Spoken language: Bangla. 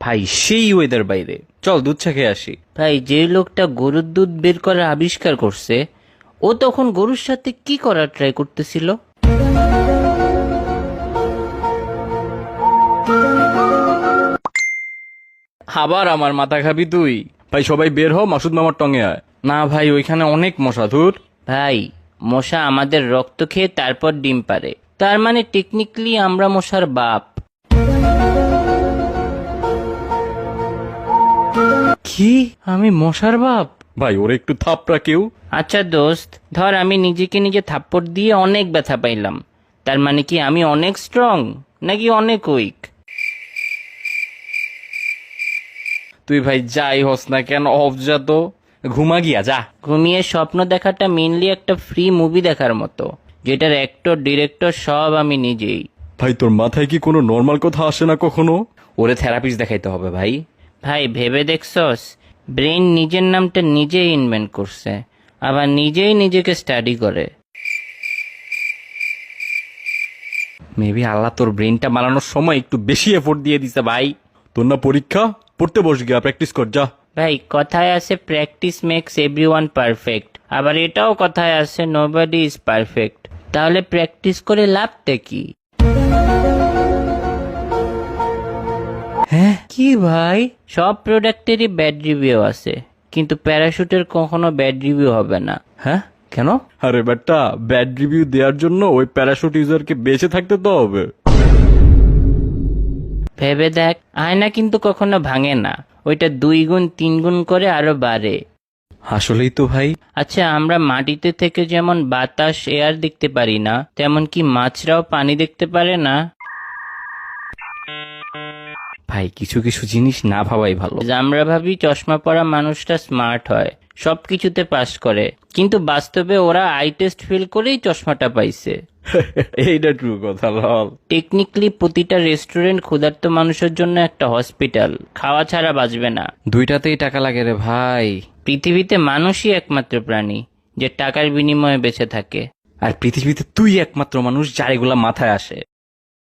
ভাই সেই ওয়েদার বাইরে, চল দুধ চা খেয়ে আসি। ভাই, যে লোকটা গরুর দুধ বের করার আবিষ্কার করছে, ও তখন গরুর সাথে কি করার ট্রাই করতেছিল? আবার আমার মাথা খাবি তুই? ভাই সবাই বের হ, মাসুদ মামার টঙে আয়। না ভাই, ওইখানে অনেক মশা। ধুর। ভাই, মশা আমাদের রক্ত খেয়ে তারপর ডিম পারে, তার মানে টেকনিক্যালি আমরা মশার বাপ। কি? আমি মশার বাপ? ভাই ওরে একটু থাপড়া কেউ। আচ্ছা দোস্ত, ধর আমি নিজেকে নিজে থাপ্পড় দিয়ে অনেক ব্যথা পাইলাম, তার মানে কি আমি অনেক স্ট্রং নাকি অনেক উইক? তুই ভাই যাই হস না কেন, অফ যা তো, ঘুমা গিয়া যা। ঘুমিয়ে স্বপ্ন দেখাটা মেনলি একটা ফ্রি মুভি দেখার মতো, যেটার অ্যাক্টর ডিরেক্টর সব আমি নিজেই। ভাই তোর মাথায় কি কোনো নর্মাল কথা আসে না কখনো? ওরে থেরাপিস্ট দেখাইতে হবে ভাই। ভাই ভেবে দেখছস, ব্রেন নিজের নামটা নিজেই ইনভেন্ট করছে, আবার নিজেই নিজেকে স্টাডি করে। মেবি আল্লাহ তোর ব্রেনটা বানানোর সময় একটু বেশি এফোর্ট দিয়ে দিছে ভাই। তোর না পরীক্ষা, পড়তে বস গিয়া প্র্যাকটিস কর যা। ভাই কথায় আছে প্র্যাকটিস মেক্স এভরিওয়ান পারফেক্ট, আবার এটাও কথায় আছে নোবডি ইজ পারফেক্ট। তাহলে প্র্যাকটিস করে লাভটা কি? হ্যাঁ কি ভাই, সব প্রোডাক্টেরই ব্যাড রিভিউ আছে, কিন্তু প্যারাশুটের কখনো ব্যাড রিভিউ হবে না। হ্যাঁ, কেন? আরে বেটা, ব্যাড রিভিউ দেওয়ার জন্য ওই প্যারাশুট ইউজারকে বেঁচে থাকতে তো হবে। ভেবে দেখ, আয়না কিন্তু কখনো ভাঙে না, ওইটা 2 গুণ 3 গুণ করে আরো বাড়ে। আসলেই তো ভাই। আচ্ছা, আমরা মাটিতে থেকে যেমন বাতাস এয়ার দেখতে পারি না, তেমন কি মাছরাও পানি দেখতে পারে না? ভাই কিছু কিছু জিনিস না ভাবাই ভালো। আমরা ভাবি চশমা পরা মানুষটা স্মার্ট হয়, সবকিছুতে পাস করে, কিন্তু বাস্তবে ওরা আই টেস্ট ফেল করেই চশমাটা পাইছে। এইটা ট্রু কথা লল। টেকনিক্যালি প্রতিটা রেস্টুরেন্ট ক্ষুধার্ত মানুষের জন্য একটা হসপিটাল, খাওয়া ছাড়া বাঁচবে না। দুইটাতেই টাকা লাগে রে ভাই। পৃথিবীতে মানুষই একমাত্র প্রাণী যে টাকার বিনিময়ে বেঁচে থাকে। আর পৃথিবীতে তুই একমাত্র মানুষ যার এগুলা মাথায় আসে।